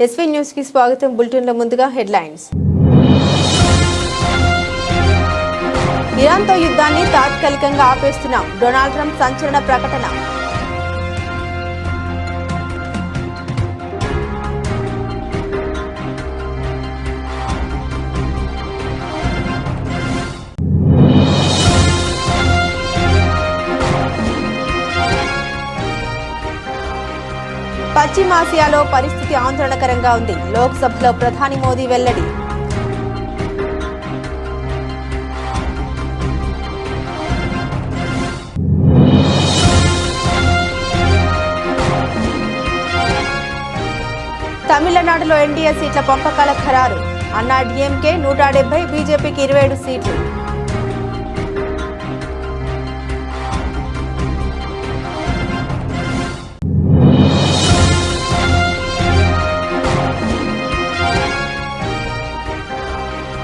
SV news కి స్వాగతం. బులెటిన్లో ముందుగా హెడ్లైన్స్. ఇరాన్తో యుద్ధాన్ని తాత్కాలికంగా ఆపేస్తున్నాం. డొనాల్డ్ ట్రంప్ సంచలన ప్రకటన. పశ్చిమాసియాలో పరిస్థితి ఆందోళనకరంగా ఉంది. లోక్సభలో ప్రధాని మోదీ వెల్లడి. తమిళనాడులో ఎన్డీఏ సీట్ల పంపకాల ఖరారు. అన్నా డీఎంకే 170, బీజేపీకి 27 సీట్లు.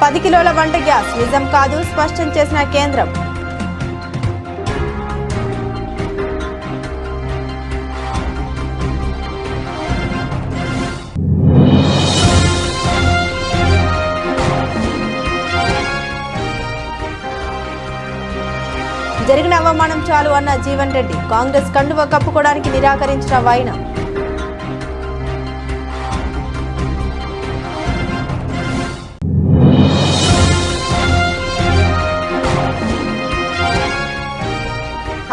పది కిలోల వంట గ్యాస్ నిజం కాదు స్పష్టం చేసిన కేంద్రం. జరిగిన అవమానం చాలు అన్న జీవన్ రెడ్డి. కాంగ్రెస్ కండువ కప్పుకోవడానికి నిరాకరించిన వైనం.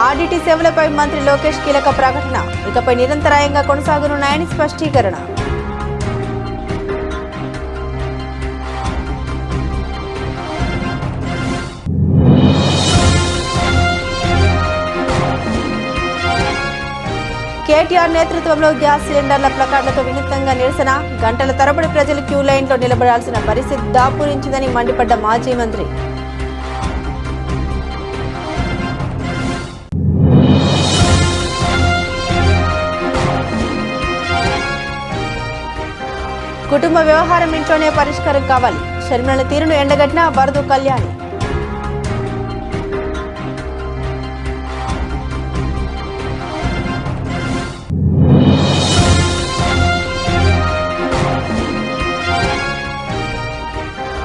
ఆర్డీటీ సేవలపై మంత్రి లోకేష్ కీలక ప్రకటన. ఇకపై నిరంతరాయంగా కొనసాగనున్నాయని స్పష్టీకరణ. కేటీఆర్ నేతృత్వంలో గ్యాస్ సిలిండర్ల ప్లకార్డులతో వినూత్నంగా నిరసన. గంటల తరబడి ప్రజలు క్యూ లైన్లో నిలబడాల్సిన పరిస్థితి దాపురించిందని మండిపడ్డ మాజీ మంత్రి. కుటుంబ వ్యవహారం ఇంట్లోనే పరిష్కారం కావాలి. షర్మిల తీరును ఎండగట్టిన వరదు కళ్యాణి.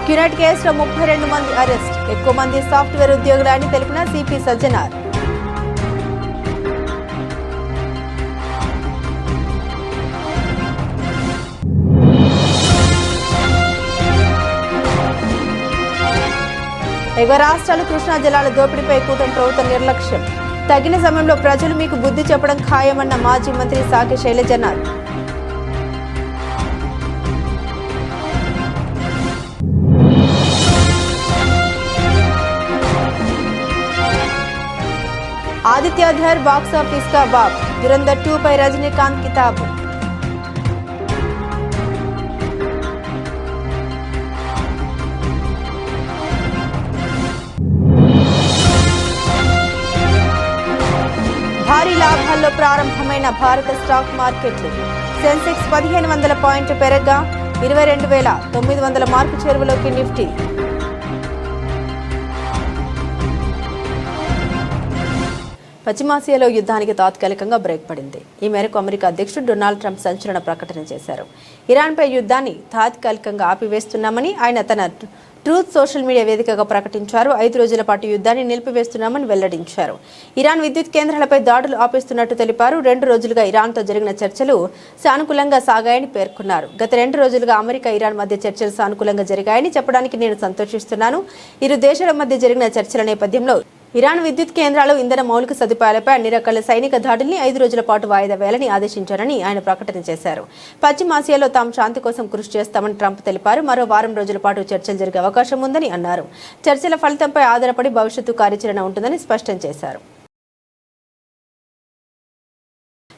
క్యూనెట్ కేసులో 32 మంది అరెస్ట్. ఎక్కువ మంది సాఫ్ట్వేర్ ఉద్యోగులని తెలిపిన సిపి సజ్జనార్. ఎగువ రాష్ట్రాలు కృష్ణా జలాల దోపిడీపై కూటమి ప్రభుత్వం నిర్లక్ష్యం. తగిన సమయంలో ప్రజలు మీకు బుద్ధి చెప్పడం ఖాయమన్న మాజీ మంత్రి సాకి శైలజనాథ్. ఆదిత్యధర్ బాక్సాఫీస్ కా బాబ్. దురంధర్ 2 పై రజనీకాంత్ కితాబు. భారీ లాభాల్లో ప్రారంభమైన భారత స్టాక్ మార్కెట్లు. సెన్సెక్స్ 1500 పాయింట్లు పెరగ్గా 22,900 మార్కు చేరువలోకి నిఫ్టీ. పశ్చిమాసియాలో యుద్ధానికి తాత్కాలికంగా బ్రేక్ పడింది. ఈ మేరకు అమెరికా అధ్యక్షుడు డొనాల్డ్ ట్రంప్ సంచలన ప్రకటన చేశారు. ఇరాన్పై యుద్ధాన్ని తాత్కాలికంగా ఆపివేస్తున్నామని ఆయన తన ట్రూత్ సోషల్ మీడియా వేదికగా ప్రకటించారు. 5 రోజుల పాటు యుద్ధాన్ని నిలిపివేస్తున్నామని వెల్లడించారు. ఇరాన్ విద్యుత్ కేంద్రాలపై దాడులు ఆపేస్తున్నట్టు తెలిపారు. 2 రోజులుగా ఇరాన్తో జరిగిన చర్చలు సానుకూలంగా సాగాయని పేర్కొన్నారు. గత 2 రోజులుగా అమెరికా ఇరాన్ మధ్య చర్చలు సానుకూలంగా జరిగాయని చెప్పడానికి నేను సంతోషిస్తున్నాను. ఇరు దేశాల మధ్య జరిగిన చర్చల నేపథ్యంలో ఇరాన్ విద్యుత్ కేంద్రాలు, ఇంధన మౌలిక సదుపాయాలపై అన్ని రకాల సైనిక దాడుల్ని 5 రోజుల పాటు వాయిదా వేయాలని ఆదేశించారని ఆయన ప్రకటన చేశారు. పశ్చిమాసియాలో తాము శాంతి కోసం కృషి చేస్తామని ట్రంప్ తెలిపారు. మరో వారం రోజుల పాటు చర్చలు జరిగే అవకాశం ఉందని అన్నారు. చర్చల ఫలితంపై ఆధారపడి భవిష్యత్తు కార్యాచరణ ఉంటుందని స్పష్టం చేశారు.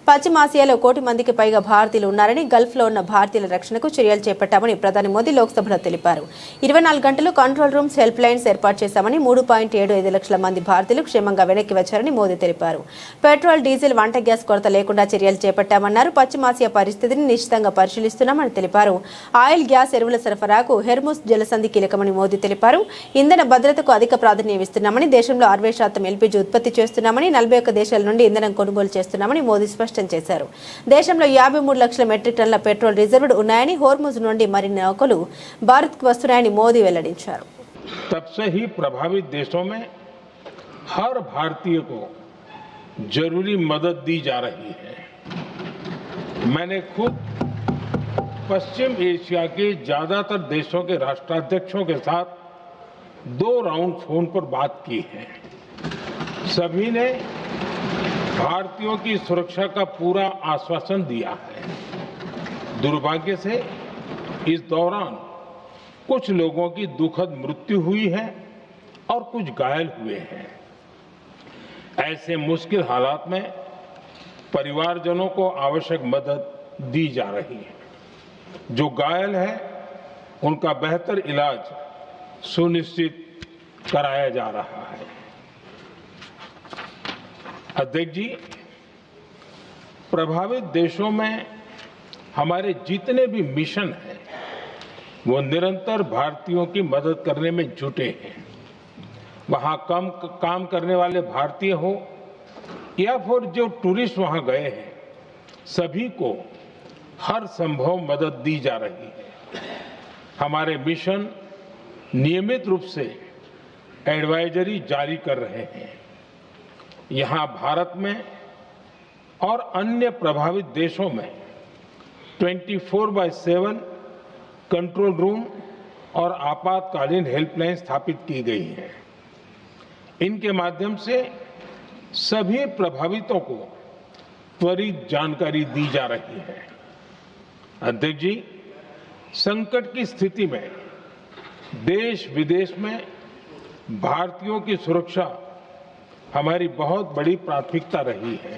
పశ్చిమాసియాలో 1 కోటి మందికి పైగా భారతీయులు ఉన్నారని, గల్ఫ్లో ఉన్న భారతీయుల రక్షణకు చర్యలు చేపట్టామని ప్రధాని మోదీ లోక్సభలో తెలిపారు. 24 గంటలు కంట్రోల్ రూమ్స్, హెల్ప్ లైన్స్ ఏర్పాటు చేశామని, 3.75 లక్షల మంది భారతీయులు క్షేమంగా వెనక్కి వచ్చారని మోదీ తెలిపారు. పెట్రోల్, డీజిల్, వంట గ్యాస్ కొరత లేకుండా చర్యలు చేపట్టామన్నారు. పశ్చిమాసియా పరిస్థితిని నిశ్చితంగా పరిశీలిస్తున్నామని తెలిపారు. ఆయిల్, గ్యాస్, ఎరువుల సరఫరాకు హెర్ముస్ జలసంధి కీలకమని మోదీ తెలిపారు. ఇంధన భద్రతకు అధిక ప్రాధాన్యం ఇస్తున్నామని, దేశంలో 60% ఎల్పీజీ ఉత్పత్తి చేస్తున్నామని, 41 దేశాల నుండి ఇంధనం కొనుగోలు చేస్తున్నామని మోదీ స్పష్టం స్పష్టం చేశారు. దేశంలో 53 లక్షల మెట్రిక్ టన్నుల పెట్రోల్ రిజర్వ్డ్ ఉన్నాయని, హోర్ముజ్ నుండి మరిన్ని నౌకలు భారత్కు వస్తున్నాయని మోదీ వెల్లడించారు. तब से ही प्रभावित देशों में हर भारतीय को जरूरी मदद दी जा रही है। मैंने खुद पश्चिम एशिया के ज्यादातर देशों के राष्ट्राध्यक्षों के साथ 2 राउंड फोन पर बात की है। सभी ने भारतीयों की सुरक्षा का पूरा आश्वासन दिया है। दुर्भाग्य से इस दौरान कुछ लोगों की दुखद मृत्यु हुई है और कुछ घायल हुए हैं। ऐसे मुश्किल हालात में परिवारजनों को आवश्यक मदद दी जा रही है। जो घायल है उनका बेहतर इलाज सुनिश्चित कराया जा रहा है। अध्यक्ष जी, प्रभावित देशों में हमारे जितने भी मिशन हैं वो निरंतर भारतीयों की मदद करने में जुटे हैं। वहां काम करने वाले भारतीय हो या फिर जो टूरिस्ट वहां गए हैं, सभी को हर संभव मदद दी जा रही है। हमारे मिशन नियमित रूप से एडवाइजरी जारी कर रहे हैं। यहां भारत में और अन्य प्रभावित देशों में 24/7 कंट्रोल रूम और आपातकालीन हेल्पलाइन स्थापित की गई है। इनके माध्यम से सभी प्रभावितों को त्वरित जानकारी दी जा रही है। अध्यक्ष जी, संकट की स्थिति में देश विदेश में भारतीयों की सुरक्षा हमारी बहुत बड़ी प्राथमिकता रही है।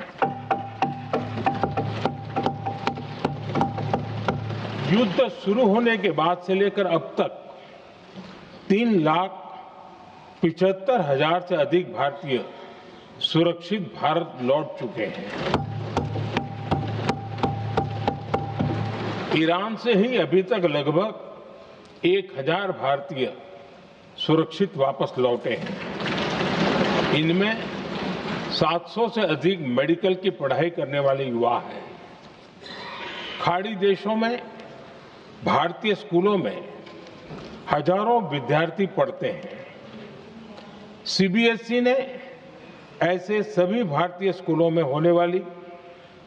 युद्ध शुरू होने के बाद से लेकर अब तक 3,75,000 से अधिक भारतीय सुरक्षित भारत लौट चुके हैं। ईरान से ही अभी तक लगभग 1,000 भारतीय सुरक्षित वापस लौटे हैं। इनमें 700 से अधिक मेडिकल की पढ़ाई करने वाले युवा हैं। खाड़ी देशों में भारतीय स्कूलों में हजारों विद्यार्थी पढ़ते हैं। सीबीएसई ने ऐसे सभी भारतीय स्कूलों में होने वाली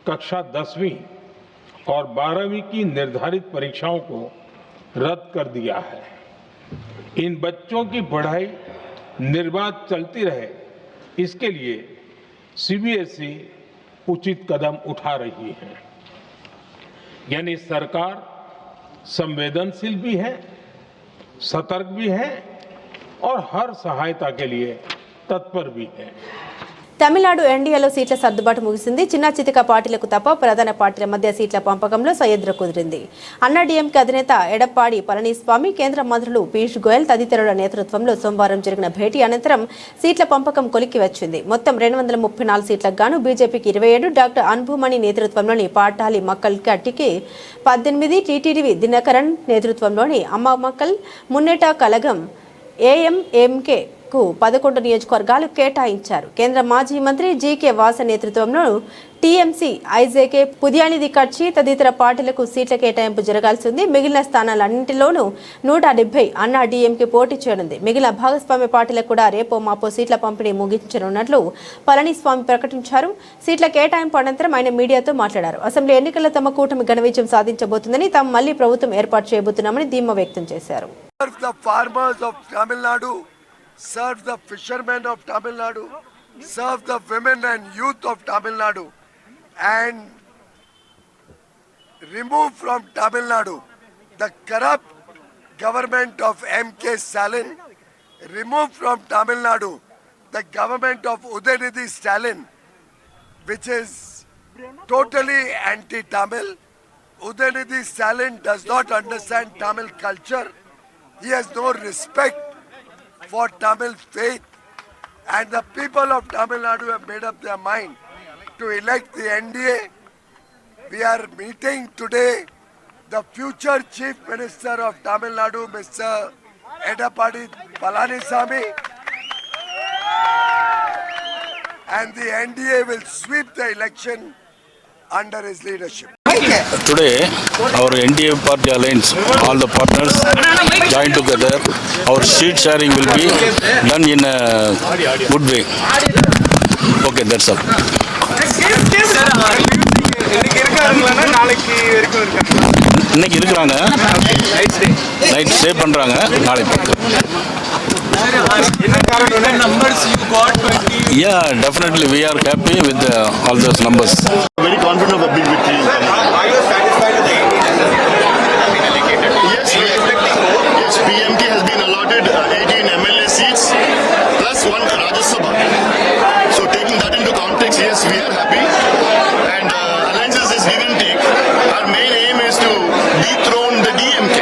कक्षा 10वीं और 12वीं की निर्धारित परीक्षाओं को रद्द कर दिया है। इन बच्चों की पढ़ाई निर्बाध चलती रहे, इसके लिए सीबीएसई उचित कदम उठा रही है। यानी सरकार संवेदनशील भी है, सतर्क भी है और हर सहायता के लिए तत्पर भी है। తమిళనాడు ఎన్డీఏలో సీట్ల సర్దుబాటు ముగిసింది. చిన్న చితిక పార్టీలకు తప్ప ప్రధాన పార్టీల మధ్య సీట్ల పంపకంలో సయోధ్య కుదిరింది. అన్నా డీఎంకే అధినేత ఎడప్పాడి పళనిస్వామి, కేంద్ర మంత్రులు పీయూష్ గోయల్ తదితరుల నేతృత్వంలో సోమవారం జరిగిన భేటీ అనంతరం సీట్ల పంపకం కొలిక్కి వచ్చింది. మొత్తం 234 సీట్లకు గాను బీజేపీకి 27, డాక్టర్ అన్బుమణి నేతృత్వంలోని పాటాలి మక్కల్ కట్టికి 18, టీటీడీ దినకరన్ నేతృత్వంలోని అమ్మ మక్కల్ మున్నేట కలగం ఏఎంఎంకే 11 నియోజకవర్గాలు కేటాయించారు. కేంద్ర మాజీ మంత్రి జీకే వాస నేతృత్వంలో టీఎంసీ, ఐజేకే, పుదియానిధి కచ్చి తదితర పార్టీలకు సీట్ల కేటాయింపు జరగాల్సి ఉంది. మిగిలిన స్థానాలన్నింటిలోనూ 170 అన్నా డీఎంకే పోటీ చేయనుంది. మిగిలిన భాగస్వామ్య పార్టీలకు కూడా రేపో మాపో సీట్ల పంపిణీ ముగించనున్నట్లు పళనిస్వామి ప్రకటించారు. సీట్ల కేటాయింపు అనంతరం ఆయన మీడియాతో మాట్లాడారు. అసెంబ్లీ ఎన్నికల్లో తమ కూటమి ఘన విజయం సాధించబోతుందని, తాము మళ్లీ ప్రభుత్వం ఏర్పాటు చేయబోతున్నామని ధీమా వ్యక్తం చేశారు. Serve the fishermen of Tamil Nadu, serve the women and youth of Tamil Nadu, and remove from Tamil Nadu the corrupt government of M.K. Stalin, remove from Tamil Nadu the government of Udaynidhi Stalin, which is totally anti-Tamil. Udaynidhi Stalin does not understand Tamil culture. He has no respect for Tamil faith, and the people of Tamil Nadu have made up their mind to elect the NDA. We are meeting today the future Chief Minister of Tamil Nadu, Mr. Edappadi Palaniswamy, and the NDA will sweep the election under his leadership. Today, our NDA party alliance, all the partners join together. Our seat sharing will be done in a good way. Okay, that's all. இன்னைக்கு இருக்கிறாங்க, night stay பண்றாங்க, நாளைக்கு. Yeah, definitely we are happy with all those numbers. Very confident of a big victory. Are you satisfied with the 18 has been allocated? Yes, PMK has been allotted 18 MLA seats plus one Rajya Sabha. So taking that into context, yes, we are happy. And alliances is give and take. Our main aim is to dethrone the DMK,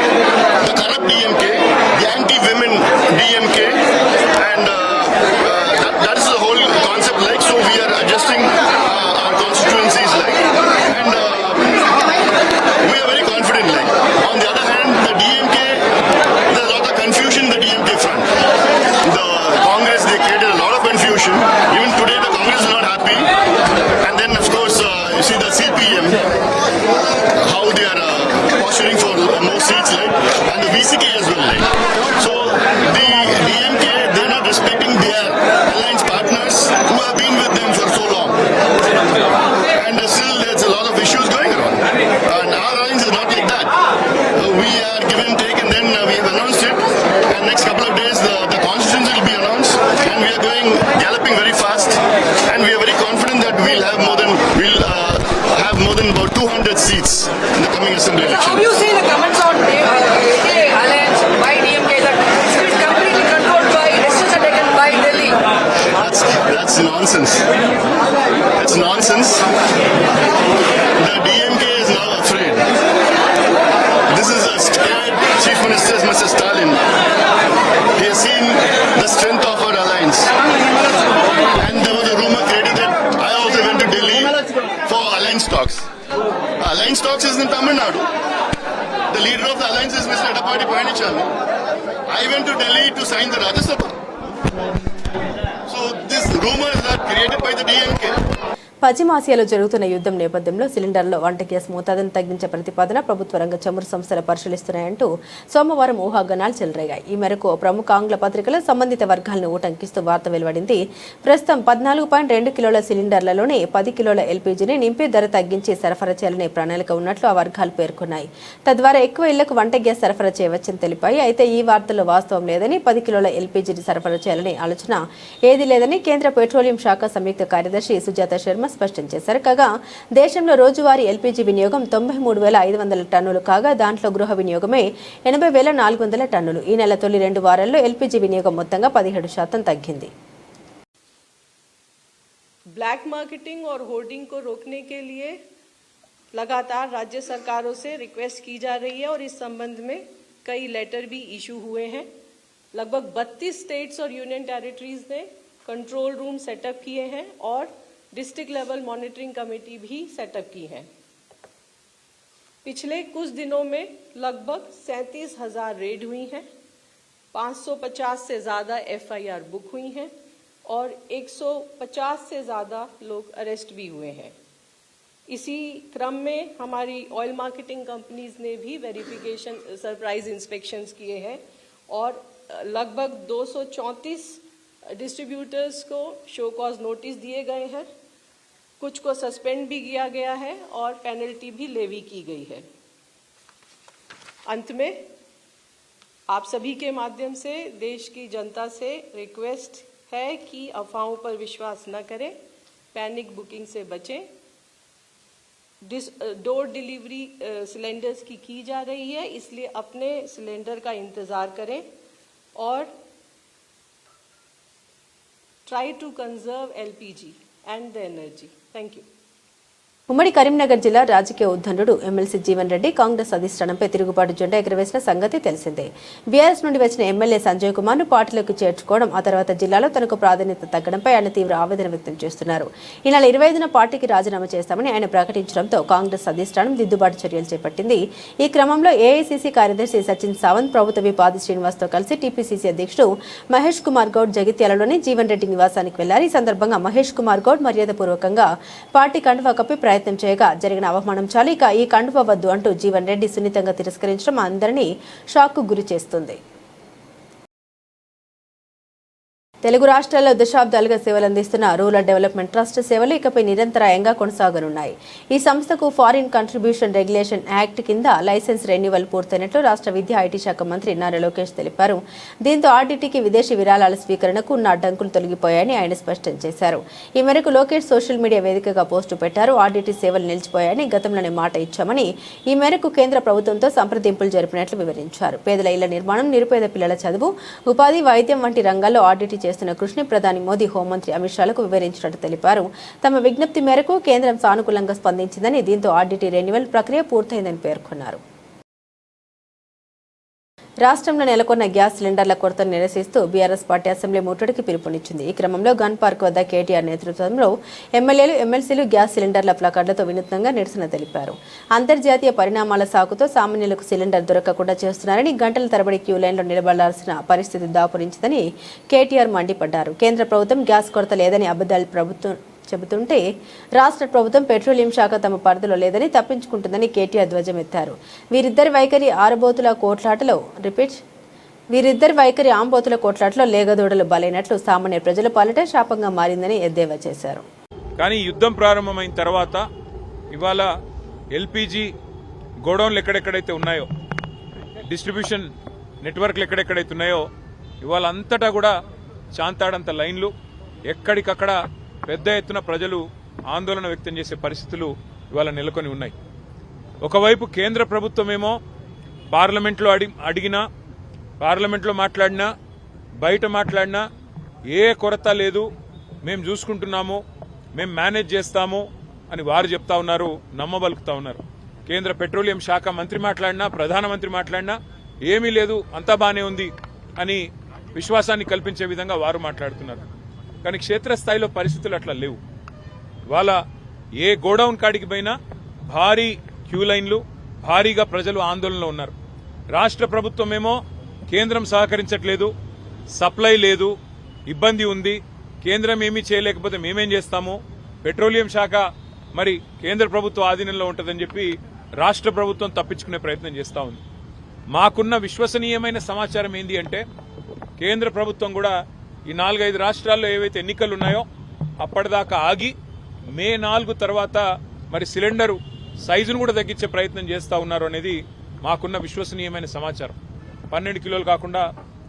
the corrupt DMK, the anti-women DMK, and that is the whole concept. Like, so we are adjusting our constituencies, like, and we are very confident. Like, on the other hand, the DMK, there's a lot of confusion in the DMK front. The Congress, they created a lot of confusion. Even today, the Congress is not happy. And then, of course, you see the CPM, how they are posturing for more seats, like, and the VCK as well, like. So the DMK, they're not respecting their alliance partners who have been with them for so long. And still, there's a lot of issues going on. And our alliance is not like that. We are give and take, and then we have announced it. And next couple of days, the constitution will be announced, and we are going galloping very fast. And we are very confident that we'll have more than about 200 seats in the coming assembly election. How do you see the comments on the alliance by DMK that it is completely controlled by decisions are taken by Delhi? That's nonsense. That's nonsense. The DMK is now afraid. This is a scared Chief Minister, Mr. Stalin. He has seen the strength of our alliance. And there was a rumor created that I also went to Delhi for alliance talks. Alliance talks is in Tamil Nadu. The leader of the alliance is Mr. Edappadi Palaniswamy. I went to Delhi to sign the Rajya Sabha. So these rumors are created by the DMK. పశ్చిమాసియాలో జరుగుతున్న యుద్ధం నేపథ్యంలో సిలిండర్లో వంట gas మోతాదును తగ్గించే ప్రతిపాదన ప్రభుత్వ రంగ చమురు సంస్థలు పరిశీలిస్తున్నాయంటూ సోమవారం ఊహాగానాలు చెలరేగాయి. ఈ మేరకు ప్రముఖ ఆంగ్ల పత్రికలు సంబంధిత వర్గాలను ఊటంకిస్తూ వార్త వెలువడింది. ప్రస్తుతం 14.2 కిలోల సిలిండర్లలోనే 10 కిలోల ఎల్పీజీని నింపి ధర తగ్గించి సరఫరా చేయాలనే ప్రణాళిక ఉన్నట్లు ఆ వర్గాలు పేర్కొన్నాయి. తద్వారా ఎక్కువ ఇళ్లకు వంట గ్యాస్ సరఫరా చేయవచ్చని తెలిపాయి. అయితే ఈ వార్తల్లో వాస్తవం లేదని, 10 కిలోల ఎల్పీజీని సరఫరా చేయాలనే ఆలోచన ఏదీ లేదని కేంద్ర పెట్రోలియం శాఖ సంయుక్త కార్యదర్శి సుజాత శర్మ స్పష్టం చేశారు. కాగా దేశంలో రోజువారీ ఎల్పీజీ వినియోగం 93,500 టన్నులు కాగా దాంట్లో గృహ వినియోగమే 80,400 టన్నులు. ఈ నెల తొలి 2 వారాల్లో ఎల్పీజీ వినియోగం మొత్తంగా 17% తగ్గింది. ब्लैक मार्केटिंग और होर्डिंग को रोकने के लिए लगातार राज्य सरकारों से रिक्वेस्ट की जा रही है और इस संबंध में कई लेटर भी इशू हुए हैं. लगभग 32 स्टेट्स और यूनियन टेरिटरीज ने कंट्रोल रूम सेटअप किए हैं और डिस्ट्रिक्ट लेवल मॉनिटरिंग कमेटी भी सेटअप की है. पिछले कुछ दिनों में लगभग 37,000 रेड हुई हैं, 550 से ज़्यादा FIR बुक हुई हैं और 150 से ज़्यादा लोग अरेस्ट भी हुए हैं. इसी क्रम में हमारी ऑयल मार्केटिंग कंपनीज ने भी वेरिफिकेशन सरप्राइज इंस्पेक्शंस किए हैं और लगभग 234 डिस्ट्रीब्यूटर्स को शो कॉज नोटिस दिए गए हैं. कुछ को सस्पेंड भी किया गया है और पेनल्टी भी लेवी की गई है. अंत में आप सभी के माध्यम से देश की जनता से रिक्वेस्ट है कि अफवाहों पर विश्वास न करें, पैनिक बुकिंग से बचें. डोर डिलीवरी सिलेंडर्स की जा रही है, इसलिए अपने सिलेंडर का इंतज़ार करें और try to conserve LPG and the energy. Thank you. ఉమ్మడి కరీంనగర్ జిల్లా రాజకీయ ఉద్దండుడు ఎమ్మెల్సీ జీవన్ రెడ్డి కాంగ్రెస్ అధిష్టానంపై తిరుగుబాటు జెండా ఎగురవేసిన సంగతి తెలిసిందే. బీఆర్ఎస్ నుండి వచ్చిన ఎమ్మెల్యే సంజయ్ కుమార్ ను పార్టీలోకి చేర్చుకోవడం, ఆ తర్వాత జిల్లాలో తనకు ప్రాధాన్యత తగ్గడంపై ఆయన తీవ్ర ఆవేదన వ్యక్తం చేస్తున్నారు. ఈ నెల 25న పార్టీకి రాజీనామా చేస్తామని ఆయన ప్రకటించడంతో కాంగ్రెస్ అధిష్టానం దిద్దుబాటు చర్యలు చేపట్టింది. ఈ క్రమంలో ఏఐసీసీ కార్యదర్శి సచిన్ సావంత్, ప్రభుత్వ విప్ ఆది శ్రీనివాస్తో కలిసి టీపీసీసీ అధ్యక్షుడు మహేష్ కుమార్ గౌడ్ జగిత్యాలలోని జీవన్ రెడ్డి నివాసానికి వెళ్లారు. ఈ సందర్భంగా మహేష్ కుమార్ గౌడ్ మర్యాదపూర్వకంగా పార్టీ కండువా కప్పి ప్రయత్నం చేయగా జరిగిన అవమానం చాలు, ఇక ఈ కండువ వద్దు అంటూ జీవన్ రెడ్డి సున్నితంగా తిరస్కరించడం అందరినీ షాక్కు గురి చేస్తుంది. తెలుగు రాష్ట్రాల్లో దశాబ్దాలుగా సేవలందిస్తున్న రూరల్ డెవలప్మెంట్ ట్రస్ట్ సేవలు ఇకపై నిరంతరాయంగా కొనసాగనున్నాయి. ఈ సంస్థకు ఫారిన్ కంట్రిబ్యూషన్ రెగ్యులేషన్ యాక్ట్ కింద లైసెన్స్ రెన్యువల్ పూర్తయినట్లు రాష్ట్ర విద్యా ఐటీ శాఖ మంత్రి నారా లోకేష్ తెలిపారు. దీంతో ఆర్డీటీకి విదేశీ విరాళాల స్వీకరణకు ఉన్న అడ్డంకులు తొలగిపోయాయని ఆయన స్పష్టం చేశారు. ఈ మేరకు లోకేష్ సోషల్ మీడియా వేదికగా పోస్టు పెట్టారు. ఆర్డీటీ సేవలు నిలిచిపోయాయని గతంలోనే మాట ఇచ్చామని, ఈ మేరకు కేంద్ర ప్రభుత్వంతో సంప్రదింపులు జరిపినట్లు వివరించారు. పేదల ఇళ్ల నిర్మాణం, నిరుపేద పిల్లల చదువు, ఉపాధి, వైద్యం వంటి రంగాల్లో ఆర్డీటీ చేస్తున్న కృషిని ప్రధాని మోదీ, హోంమంత్రి అమిత్ షాలకు వివరించినట్టు తెలిపారు. తమ విజ్ఞప్తి మేరకు కేంద్రం సానుకూలంగా స్పందించిందని, దీంతో ఆర్డీటీ రెన్యువల్ ప్రక్రియ పూర్తయిందని పేర్కొన్నారు. రాష్ట్రంలో నెలకొన్న గ్యాస్ సిలిండర్ల కొరతను నిరసిస్తూ బీఆర్ఎస్ పార్టీ అసెంబ్లీ ముట్టడికి పిలుపునిచ్చింది. ఈ క్రమంలో గన్ పార్క్ వద్ద కేటీఆర్ నేతృత్వంలో ఎమ్మెల్యేలు, ఎమ్మెల్సీలు గ్యాస్ సిలిండర్ల ప్లకార్డులతో వినూత్నంగా నిరసన తెలిపారు. అంతర్జాతీయ పరిణామాల సాకుతో సామాన్యులకు సిలిండర్ దొరకకుండా చేస్తున్నారని, గంటల తరబడి క్యూ లైన్లో నిలబడాల్సిన పరిస్థితి దాపురించిందని కేటీఆర్ మండిపడ్డారు. కేంద్ర ప్రభుత్వం గ్యాస్ కొరత లేదని అబద్ధాలు చెబుతుంటే రాష్ట్ర ప్రభుత్వం పెట్రోలియం శాఖ తమ పరిధిలో లేదని తప్పించుకుంటుందని కేటీఆర్ ధ్వజమెత్తారు. వీరిద్దరి వైఖరి ఆంబోతుల కోట్లాటలో లేగదూడలు బలైనట్లు సామాన్య ప్రజల పాలిట శాపంగా మారిందని ఎద్దేవా చేశారు. కానీ యుద్ధం ప్రారంభమైన తర్వాత ఇవాళ ఎల్పీజీ గోడౌన్లు ఎక్కడెక్కడైతే ఉన్నాయో, డిస్ట్రిబ్యూషన్ నెట్వర్క్లు ఎక్కడెక్కడైతే ఉన్నాయో, ఇవాళ అంతటా కూడా చాంతాడంత లైన్లు, ఎక్కడికక్కడ పెద్ద ఎత్తున ప్రజలు ఆందోళన వ్యక్తం చేసే పరిస్థితులు ఇవాళ నెలకొని ఉన్నాయి. ఒకవైపు కేంద్ర ప్రభుత్వమేమో పార్లమెంట్లో అడిగినా, పార్లమెంట్లో మాట్లాడినా, బయట మాట్లాడినా ఏ కొరత లేదు, మేము చూసుకుంటున్నాము, మేము మేనేజ్ చేస్తాము అని వారు చెప్తా ఉన్నారు, నమ్మబలుకుతా ఉన్నారు. కేంద్ర పెట్రోలియం శాఖ మంత్రి మాట్లాడినా, ప్రధానమంత్రి మాట్లాడినా ఏమీ లేదు, అంతా బానే ఉంది అని విశ్వాసాన్ని కల్పించే విధంగా వారు మాట్లాడుతున్నారు. కానీ క్షేత్రస్థాయిలో పరిస్థితులు అట్లా లేవు. ఇవాళ ఏ గోడౌన్ కాడికి పోయినా భారీ క్యూ లైన్లు, భారీగా ప్రజలు ఆందోళనలో ఉన్నారు. రాష్ట్ర ప్రభుత్వమేమో కేంద్రం సహకరించట్లేదు, సప్లై లేదు, ఇబ్బంది ఉంది, కేంద్రం ఏమీ చేయలేకపోతే మేమేం చేస్తాము, పెట్రోలియం శాఖ మరి కేంద్ర ప్రభుత్వ ఆధీనంలో ఉంటుందని చెప్పి రాష్ట్ర ప్రభుత్వం తప్పించుకునే ప్రయత్నం చేస్తూ ఉంది. మాకున్న విశ్వసనీయమైన సమాచారం ఏంది అంటే, కేంద్ర ప్రభుత్వం కూడా ఈ 4-5 రాష్ట్రాల్లో ఏవైతే ఎన్నికలు ఉన్నాయో అప్పటిదాకా ఆగి మే 4 తర్వాత మరి సిలిండరు సైజును కూడా తగ్గించే ప్రయత్నం చేస్తూ ఉన్నారు అనేది మాకున్న విశ్వసనీయమైన సమాచారం. 12 కిలోలు కాకుండా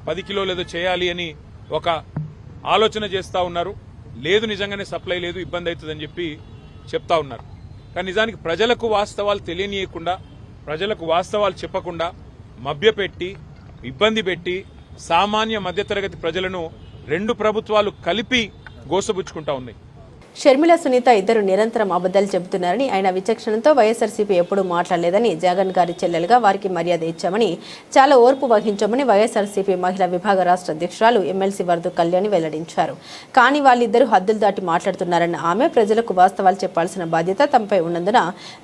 10 కిలోలు ఏదో చేయాలి అని ఒక ఆలోచన చేస్తూ ఉన్నారు. లేదు, నిజంగానే సప్లై లేదు, ఇబ్బంది అవుతుందని చెప్పి చెప్తా ఉన్నారు. కానీ నిజానికి ప్రజలకు వాస్తవాలు తెలియనీయకుండా, ప్రజలకు వాస్తవాలు చెప్పకుండా మభ్యపెట్టి, ఇబ్బంది పెట్టి సామాన్య మధ్యతరగతి ప్రజలను రెండు ప్రభుత్వాలు కలిపి గోసబుచ్చుకుంటా ఉన్నాయి. షర్మిల, సునీత ఇద్దరు నిరంతరం అబద్ధాలు చెబుతున్నారని, ఆయన విచక్షణతో వైఎస్ఆర్సీపీ ఎప్పుడూ మాట్లాడలేదని, జగన్ గారి చెల్లెలుగా వారికి మర్యాద ఇచ్చామని, చాలా ఓర్పు వహించామని వైఎస్ఆర్సీపీ మహిళా విభాగ రాష్ట్ర అధ్యక్షురాలు ఎమ్మెల్సీ వరదు కళ్యాణి వెల్లడించారు. కానీ వాళ్ళిద్దరూ హద్దులు దాటి మాట్లాడుతున్నారన్న ఆమె, ప్రజలకు వాస్తవాలు చెప్పాల్సిన బాధ్యత తమపై ఉన్నందున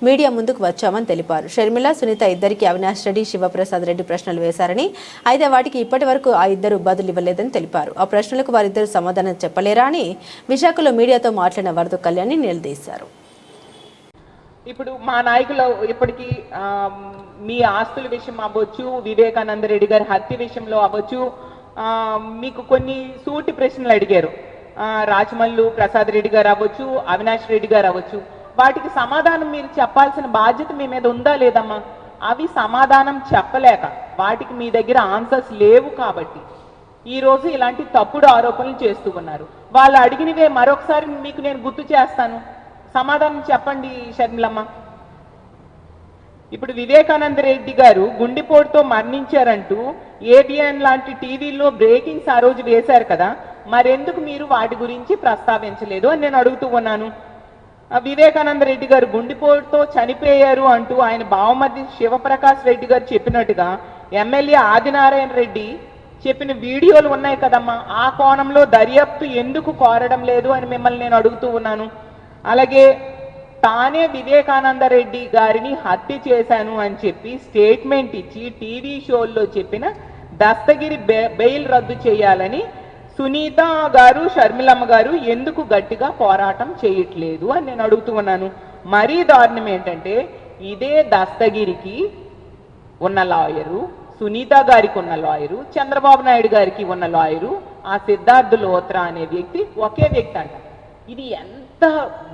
మీడియా ముందుకు వచ్చామని తెలిపారు. షర్మిల, సునీత ఇద్దరికి అవినాష్ రెడ్డి, శివప్రసాద్ రెడ్డి ప్రశ్నలు వేశారని, అయితే వాటికి ఇప్పటి వరకు ఆ ఇద్దరు బదులు ఇవ్వలేదని తెలిపారు. ఆ ప్రశ్నలకు వారిద్దరూ సమాధానం చెప్పలేరా అని విశాఖలో మీడియాతో మాట్లాడిన వరదు కళ్యాణి నిలదీశారు. ఇప్పుడు మా నాయకులు ఇప్పటికీ మీ ఆస్తుల విషయం అవ్వచ్చు, వివేకానంద రెడ్డి గారి హత్య విషయంలో అవ్వచ్చు, మీకు కొన్ని సూటి ప్రశ్నలు అడిగారు. రాజమల్లు ప్రసాద్ రెడ్డి గారు అవ్వచ్చు, అవినాష్ రెడ్డి గారు అవ్వచ్చు. వాటికి సమాధానం మీరు చెప్పాల్సిన బాధ్యత మీ మీద ఉందా లేదమ్మా? అవి సమాధానం చెప్పలేక, వాటికి మీ దగ్గర ఆన్సర్స్ లేవు కాబట్టి ఈ రోజు ఇలాంటి తప్పుడు ఆరోపణలు చేస్తూ ఉన్నారు. వాళ్ళు అడిగినవే మరొకసారి మీకు నేను గుర్తు చేస్తాను, సమాధానం చెప్పండి షర్మిలమ్మ. ఇప్పుడు వివేకానంద రెడ్డి గారు గుండెపోటుతో మరణించారంటూ ఏబిఎన్ లాంటి టీవీల్లో బ్రేకింగ్స్ ఆ రోజు వేశారు కదా, మరెందుకు మీరు వాటి గురించి ప్రస్తావించలేదు అని నేను అడుగుతూ ఉన్నాను. వివేకానంద రెడ్డి గారు గుండెపోటుతో చనిపోయారు అంటూ ఆయన బావమర్ది శివప్రకాష్ రెడ్డి గారు చెప్పినట్టుగా ఎమ్మెల్యే ఆదినారాయణ రెడ్డి చెప్పిన వీడియోలు ఉన్నాయి కదమ్మా, ఆ కోణంలో దర్యాప్తు ఎందుకు కోరడం లేదు అని మిమ్మల్ని నేను అడుగుతూ ఉన్నాను. అలాగే తానే వివేకానంద రెడ్డి గారిని హత్య చేశాను అని చెప్పి స్టేట్మెంట్ ఇచ్చి టీవీ షోల్లో చెప్పిన దస్తగిరి బెయిల్ రద్దు చేయాలని సునీత గారు, షర్మిలమ్మ గారు ఎందుకు గట్టిగా పోరాటం చేయట్లేదు అని నేను అడుగుతూ ఉన్నాను. మరీ దారుణం ఏంటంటే ఇదే దస్తగిరికి ఉన్న లాయరు, సునీత గారికి ఉన్న లాయరు, చంద్రబాబు నాయుడు గారికి ఉన్న లాయరు, ఆ సిద్ధార్థ్ లోత్రా అనే వ్యక్తి ఒకే వ్యక్తి అంట. ఇది ఎంత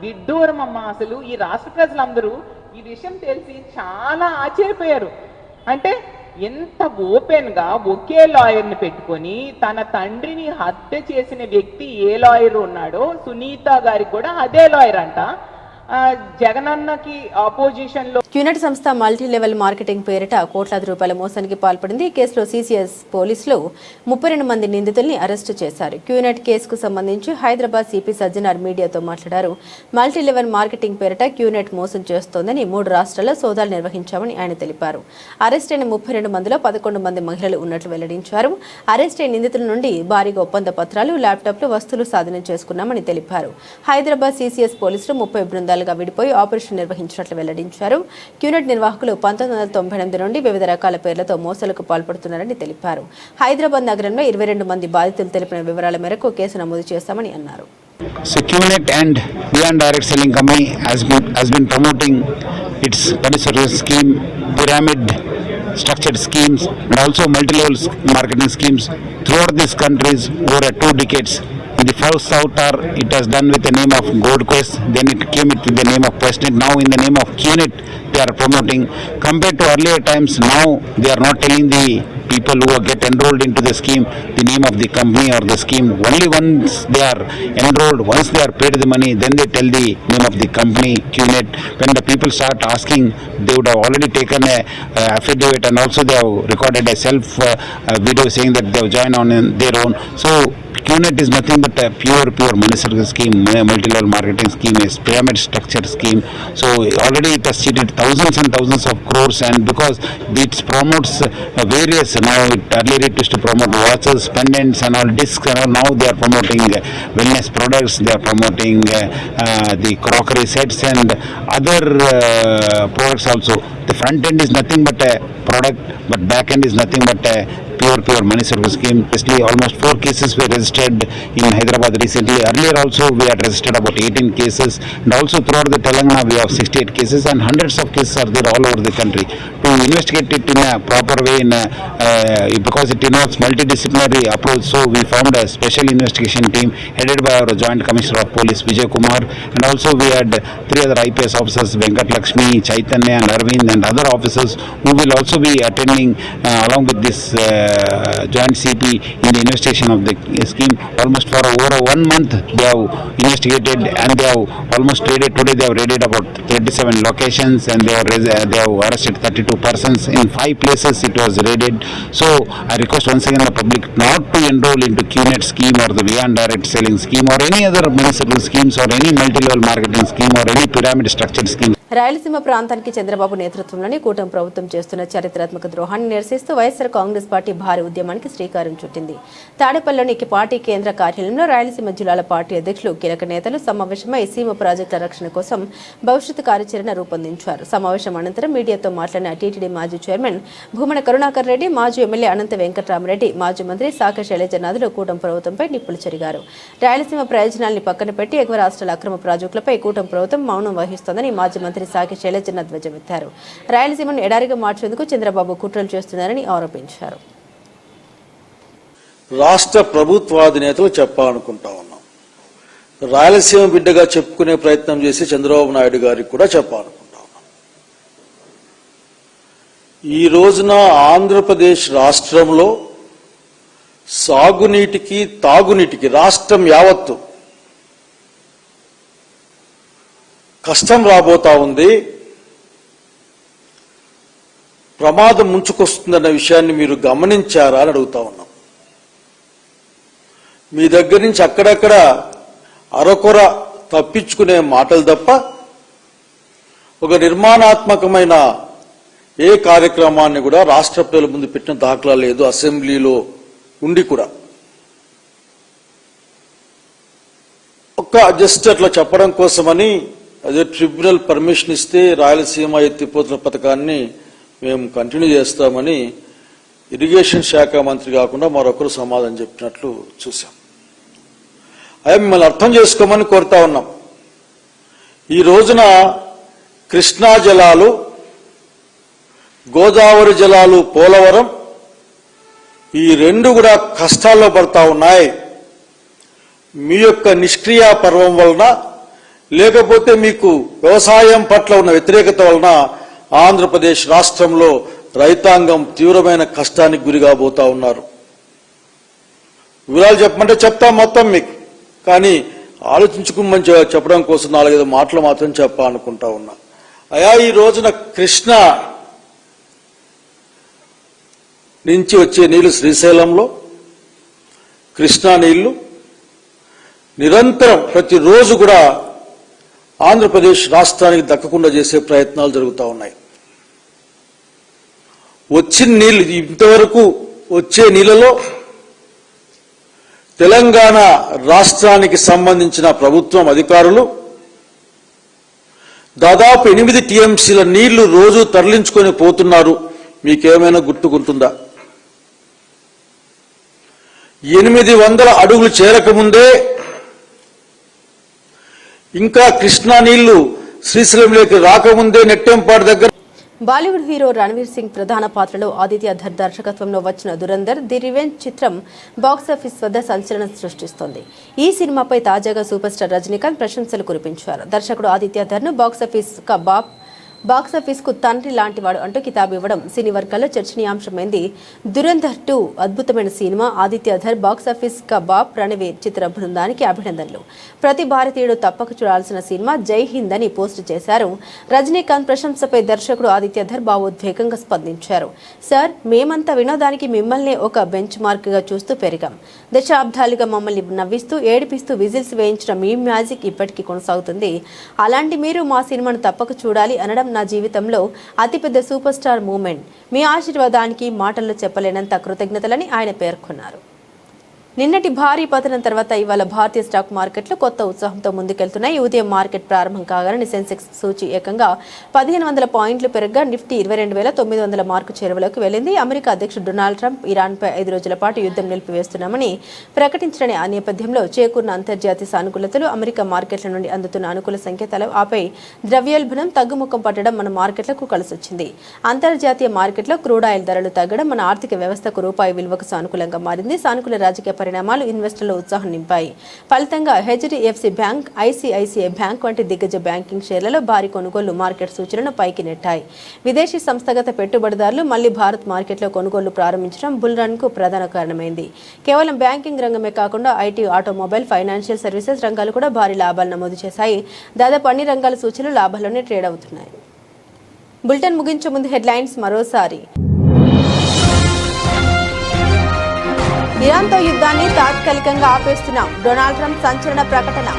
విడ్డూరం అమ్మా. అసలు ఈ రాష్ట్ర ప్రజలందరూ ఈ విషయం తెలిసి చాలా ఆశ్చర్యపోయారు. అంటే ఎంత ఓపెన్ గా ఒకే లాయర్ని పెట్టుకొని తన తండ్రిని హత్య చేసిన వ్యక్తి ఏ లాయర్ ఉన్నాడో సునీత గారికి కూడా అదే లాయర్ అంట. జగనన్నకి ఆపోజిషన్ లో క్యూనెట్ సంస్థ మల్టీ లెవెల్ మార్కెటింగ్ పేరిట కోట్లాది రూపాయల మోసానికి పాల్పడింది. ఈ కేసులో సీసీఎస్ పోలీసులు 32 మంది నిందితుల్ని అరెస్టు చేశారు. క్యూనెట్ కేసుకు సంబంధించి హైదరాబాద్ సిపి సజ్జనార్ మీడియాతో మాట్లాడారు. మల్టీ లెవెల్ మార్కెటింగ్ పేరిట క్యూనెట్ మోసం చేస్తోందని 3 రాష్ట్రాల్లో సోదాలు నిర్వహించామని ఆయన తెలిపారు. అరెస్ట్ అయిన 32 మందిలో 11 మంది మహిళలు ఉన్నట్లు వెల్లడించారు. అరెస్ట్ అయిన నిందితుల నుండి భారీగా ఒప్పంద పత్రాలు, ల్యాప్టాప్లు, వస్తువులు స్వాధీనం చేసుకున్నామని తెలిపారు. హైదరాబాద్ సీసీఎస్ పోలీసులు 30 బృందాలుగా విడిపోయి ఆపరేషన్ నిర్వహించినట్లు వెల్లడించారు. క్యూనెట్ నిర్వాహకులు 1998 నుండి వివిధ రకాల పేర్లతో మోసాలకు పాల్పడుతున్నారని తెలిపారు. హైదరాబాద్ నగరంలో 22 మంది బాధితులు తెలిపిన వివరాల మేరకు కేసు నమోదు చేశామని అన్నారు. So QNet and Beyond Direct Selling Company has been promoting its service scheme, pyramid structured schemes and also multi-level marketing schemes throughout these countries over 2 decades. In the first Southar, it has done with the name of Gold Quest, then it came with the name of Questnet, now in the name of QNet they are promoting. Compared to earlier times, now they are not telling the people who get enrolled into the scheme the name of the company or the scheme. Only once they are enrolled, once they are paid the money, then they tell the name of the company, QNet. When the people start asking, they would have already taken a affidavit and also they have recorded a self video saying that they have joined on their own. So QNet is nothing but a pure money service scheme, multi-level marketing scheme, a pyramid structure scheme. So already it has cheated thousands and thousands of crores, and because it promotes various, now earlier it used to promote watches, pendants and all, discs and all, now they are promoting wellness products, they are promoting the crockery sets and other products also. The front end is nothing but a product, but back end is nothing but a pure money service scheme. Basically, almost 4 cases were registered in Hyderabad recently. Earlier also we had registered about 18 cases, and also throughout the Telangana we have 68 cases, and hundreds of cases are there all over the country. To investigate it in a proper way, because it involves multidisciplinary approach, so we formed a special investigation team headed by our Joint Commissioner of Police Vijay Kumar, and also we had 3 other IPS officers, Venkat Lakshmi, Chaitanya and Arvind, and other officers who will also be attending along with this joint CP in the investigation of the scheme. Almost for over 1 month they have investigated, and they have almost raided. Today they have raided about 37 locations, and they have arrested 32 persons. In 5 places it was raided. So I request once again the public not to enroll into QNet scheme or the Beyond Direct Selling scheme or any other money service schemes or any multi-level marketing scheme or any pyramid structured scheme. Rayalaseema ప్రాంతానికి చంద్రబాబు నేతృత్వంలోని కూటమి ప్రభుత్వం చేస్తున్న చారిత్రాత్మక ద్రోహాన్ని నిరసిస్తూ YSR Congress party భారీ ఉద్యమానికి శ్రీకారం చుట్టింది. తాడేపల్లిలోని పార్టీ కేంద్ర కార్యాలయంలో రాయలసీమ జిల్లాల పార్టీ అధ్యక్షులు, కీలక నేతలు సమావేశమై సీమ ప్రాజెక్టుల రక్షణ కోసం భవిష్యత్తు కార్యాచరణ రూపొందించారు. సమావేశం అనంతరం మీడియాతో మాట్లాడిన టీటీడీ మాజీ చైర్మన్ భూమన కరుణాకర్ రెడ్డి, మాజీ ఎమ్మెల్యే అనంత వెంకటరామరెడ్డి, మాజీ మంత్రి సాక శైలజనాథులు కూటమి ప్రభుత్వంపై నిప్పులు చెరిగారు. రాయలసీమ ప్రయోజనాల్ని పక్కన పెట్టి ఎగువ రాష్ట్రాల అక్రమ ప్రాజెక్టులపై కూటమి ప్రభుత్వం మౌనం వహిస్తోందని మాజీ మంత్రి సాకి శైలజనాథ్ ధ్వజమెత్తారు. రాయలసీమను ఎడారిగా మార్చేందుకు చంద్రబాబు కుట్రలు చేస్తున్నారని ఆరోపించారు. రాష్ట్ర ప్రభుత్వాధినేతలు చెప్పాలనుకుంటా ఉన్నాం. రాయలసీమ బిడ్డగా చెప్పుకునే ప్రయత్నం చేసి చంద్రబాబు నాయుడు గారికి కూడా చెప్పాలనుకుంటా ఉన్నాం. ఈ రోజున ఆంధ్రప్రదేశ్ రాష్ట్రంలో సాగునీటికి తాగునీటికి రాష్ట్రం యావత్తు కష్టం రాబోతా ఉంది, ప్రమాదం ముంచుకొస్తుందన్న విషయాన్ని మీరు గమనించారా అని అడుగుతా ఉన్నాం. మీ దగ్గర నుంచి అక్కడక్కడ అరకొర తప్పించుకునే మాటలు తప్ప ఒక నిర్మాణాత్మకమైన ఏ కార్యక్రమాన్ని కూడా రాష్ట్ర ప్రజల ముందు పెట్టిన దాఖలా లేదు. అసెంబ్లీలో ఉండి కూడా జస్ట్ అట్లా చెప్పడం కోసమని అదే ట్రిబ్యునల్ పర్మిషన్ ఇస్తే రాయలసీమ ఎత్తిపోతున్న పథకాన్ని మేము కంటిన్యూ చేస్తామని ఇరిగేషన్ శాఖ మంత్రి కాకుండా మరొకరు సమాధానం చెప్పినట్లు చూశాం. అయ్యా మిమ్మల్ని అర్థం చేసుకోమని కోరుతా ఉన్నాం. ఈ రోజున కృష్ణా జలాలు, గోదావరి జలాలు, పోలవరం ఈ రెండు కూడా కష్టాల్లో పడతా ఉన్నాయి. మీ యొక్క నిష్క్రియ పర్వం వలన, లేకపోతే మీకు వ్యవసాయం పట్ల ఉన్న వ్యతిరేకత వలన ఆంధ్రప్రదేశ్ రాష్ట్రంలో రైతాంగం తీవ్రమైన కష్టానికి గురిగాబోతా ఉన్నారు. వివరాలు చెప్పమంటే చెప్తాం మొత్తం మీకు, కానీ ఆలోచించుకోమని చెప్పడం కోసం 4-5 మాటలు మాత్రం చెప్పాలనుకుంటా ఉన్నా. అయా, ఈ రోజున కృష్ణ నుంచి వచ్చే నీళ్లు శ్రీశైలంలో, కృష్ణా నీళ్లు నిరంతరం ప్రతిరోజు కూడా ఆంధ్రప్రదేశ్ రాష్ట్రానికి దక్కకుండా చేసే ప్రయత్నాలు జరుగుతూ ఉన్నాయి. వచ్చిన నీళ్లు, ఇంతవరకు వచ్చే నీళ్లలో తెలంగాణ రాష్ట్రానికి సంబంధించిన ప్రభుత్వం అధికారులు దాదాపు 8 టీఎంసీల నీళ్లు రోజు తరలించుకొని పోతున్నారు. మీకేమైనా గుర్తుకుంటుందా? 800 అడుగులు చేరకముందే ఇంకా కృష్ణా నీళ్లు శ్రీశైలంలోకి రాకముందే నెట్టెంపాడు దగ్గర బాలీవుడ్ హీరో రణ్వీర్ సింగ్ ప్రధాన పాత్రలో ఆదిత్య ధర్ దర్శకత్వంలో వచ్చిన దురంధర్ ది రివెంజ్ చిత్రం బాక్సాఫీస్ వద్ద సంచలనం సృష్టిస్తోంది. ఈ సినిమాపై తాజాగా సూపర్ స్టార్ రజనీకాంత్ ప్రశంసలు కురిపించారు. దర్శకుడు ఆదిత్య ధర్ను బాక్సాఫీస్ కు తండ్రి లాంటివాడు అంటూ కితాబు ఇవ్వడం సినీ వర్గాల్లో చర్చనీయాంశమైంది. దురంధర్ 2 అద్భుతమైన సినిమా. ఆదిత్య ధర్ బాక్సాఫీస్ కబాబ్ రణవీర్ చిత్ర బృందానికి అభినందనలు. ప్రతి భారతీయుడు తప్పక చూడాల్సిన సినిమా జై హింద్ అని పోస్ట్ చేశారు. రజనీకాంత్ ప్రశంసపై దర్శకుడు ఆదిత్య ధర్ భావోద్వేగంగా స్పందించారు. సార్, మేమంతా వినోదానికి మిమ్మల్ని ఒక బెంచ్ మార్క్ గా చూస్తూ పెరిగాం. దశాబ్దాలుగా మమ్మల్ని నవ్విస్తూ ఏడిపిస్తూ విజిల్స్ వేయించిన మీ మ్యాజిక్ ఇప్పటికీ కొనసాగుతుంది. అలాంటి మీరు మా సినిమాను తప్పక చూడాలి అనడం నా జీవితంలో అతిపెద్ద సూపర్ స్టార్ మూమెంట్. మీ ఆశీర్వాదానికి మాటల్లో చెప్పలేనంత కృతజ్ఞతలని ఆయన పేర్కొన్నారు. నిన్నటి భారీ పతనం తర్వాత ఇవాళ భారతీయ స్టాక్ మార్కెట్లు కొత్త ఉత్సాహంతో ముందుకెళ్తున్నాయి. ఉదయం మార్కెట్ ప్రారంభం కాగానే సెన్సెక్స్ సూచి ఏకంగా 1500 పాయింట్లు పెరగ్గా నిఫ్టీ 22,900 మార్కు చేరువలోకి వెళ్లింది. అమెరికా అధ్యక్షుడు డొనాల్డ్ ట్రంప్ ఇరాన్పై 5 రోజుల పాటు యుద్ధం నిలిపివేస్తున్నామని ప్రకటించిన ఆ నేపథ్యంలో చేకూరిన అంతర్జాతీయ సానుకూలతలు, అమెరికా మార్కెట్ల నుండి అందుతున్న అనుకూల సంకేతాలు, ఆపై ద్రవ్యోల్బణం తగ్గుముఖం పట్టడం మన మార్కెట్లకు కలిసొచ్చింది. అంతర్జాతీయ మార్కెట్లో క్రూడ్ ఆయిల్ ధరలు తగ్గడం మన ఆర్థిక వ్యవస్థకు రూపాయి విలువకు సానుకూలంగా మారింది. సానుకూల రాజకీయ పరిణామాలు ఇన్వెస్టర్ల ఉత్సాహం నింపాయి. ఫలితంగా హెచ్డిఎఫ్సి బ్యాంక్, ఐసిఐసిఐ బ్యాంక్ వంటి దిగ్గజ బ్యాంకింగ్ షేర్లలో భారీ కొనుగోళ్లు మార్కెట్ సూచనను పైకి నెట్టాయి. విదేశీ సంస్థాగత పెట్టుబడిదారులు మళ్లీ భారత్ మార్కెట్లో కొనుగోళ్లు ప్రారంభించడం బుల్ రన్ కు ప్రధాన కారణమైంది. కేవలం బ్యాంకింగ్ రంగమే కాకుండా ఐటీ, ఆటోమొబైల్, ఫైనాన్షియల్ సర్వీసెస్ రంగాలు కూడా భారీ లాభాలు నమోదు చేశాయి. దాదాపు అన్ని రంగాల సూచనలు లాభాల్లోనే ట్రేడ్ అవుతున్నాయి. బులెటిన్ ముగించే ముందు హెడ్లైన్స్ మరోసారి. ఇరాన్తో యుద్ధాన్ని తాత్కాలికంగా ఆపేస్తున్నాం, డొనాల్డ్ ట్రంప్ సంచలన ప్రకటన.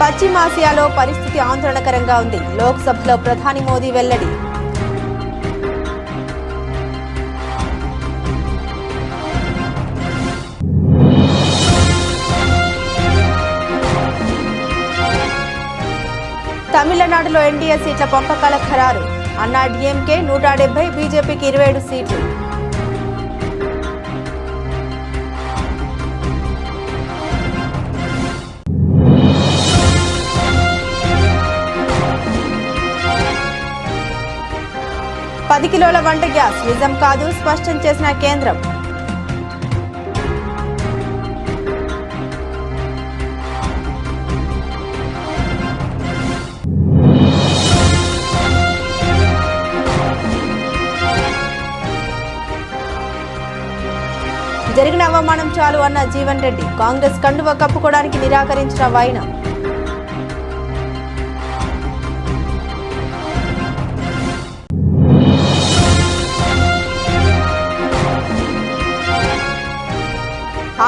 పశ్చిమాసియాలో పరిస్థితి ఆందోళనకరంగా ఉంది. లోక్సభలో ప్రధాని మోదీ వెల్లడి. తమిళనాడులో ఎన్డీఏ సీట్ల పంపకాల ఖరారు. అన్నా డీఎంకే 170, బీజేపీకి 27 సీట్లు. $10 కిలోల వంట గ్యాస్ నిజం కాదు స్పష్టం చేసిన కేంద్రం. జరిగిన అవమానం చాలు అన్న జీవన్ రెడ్డి. కాంగ్రెస్ కండువా కప్పుకోవడానికి నిరాకరించిన వైనం.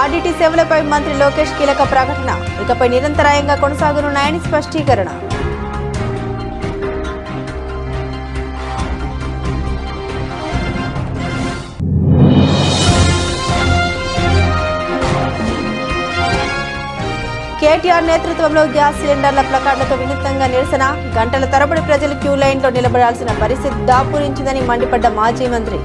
ఆర్డీటీ సేవలపై మంత్రి లోకేష్ కీలక ప్రకటన. ఇకపై నిరంతరాయంగా కొనసాగనున్నాయని స్పష్టీకరణ. కేటీఆర్ నేతృత్వంలో గ్యాస్ సిలిండర్ల ప్లకార్డులతో వినూత్నంగా నిరసన, గంటల తరబడి ప్రజలు క్యూ లైన్లో నిలబడాల్సిన పరిస్థితి దాపురించిందని మండిపడ్డ మాజీ మంత్రి.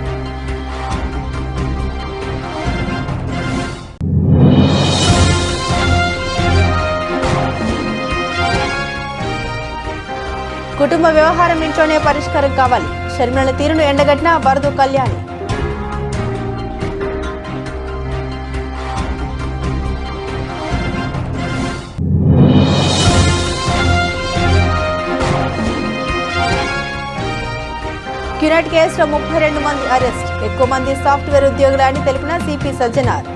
కుటుంబ వ్యవహారం ఇంట్లోనే పరిష్కారం కావాలి, షర్మిల తీరును ఎండగట్టిన వరదు కళ్యాణి. క్యూనెట్ కేసులో 32 మంది అరెస్ట్, ఎక్కువ మంది సాఫ్ట్వేర్ ఉద్యోగులు అని తెలిపిన సిపి సజ్జనార్.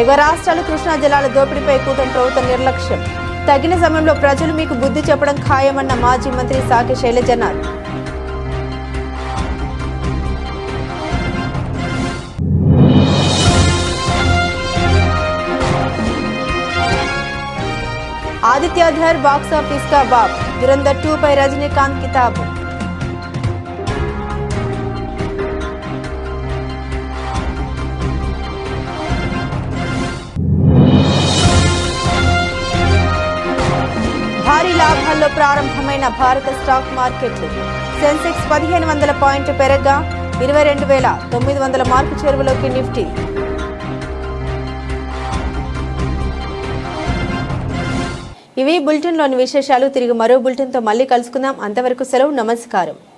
ఎగువ రాష్ట్రాలు కృష్ణా జలాల దోపిడీపై కూటమి ప్రభుత్వం నిర్లక్ష్యం, తగిన సమయంలో ప్రజలు మీకు బుద్ధి చెప్పడం ఖాయమన్న మాజీ మంత్రి సాకి శైలజనాథ్. ఆదిత్యధర్ బాక్సాఫీస్ కా బాబ్, దురంధర్ 2 పై రజనీకాంత్ కితాబు. భారీ లాభాల్లో ప్రారంభమైన భారత స్టాక్ మార్కెట్లు. సెన్సెక్స్ 1500 పాయింట్లు పెరగ్గా 22,900 మార్కు చేరువలోకి నిఫ్టీ. ఇవి బులెటిన్లోని విశేషాలు. తిరిగి మరో బులెటిన్తో మళ్ళీ కలుసుకుందాం. అంతవరకు సెలవు, నమస్కారం.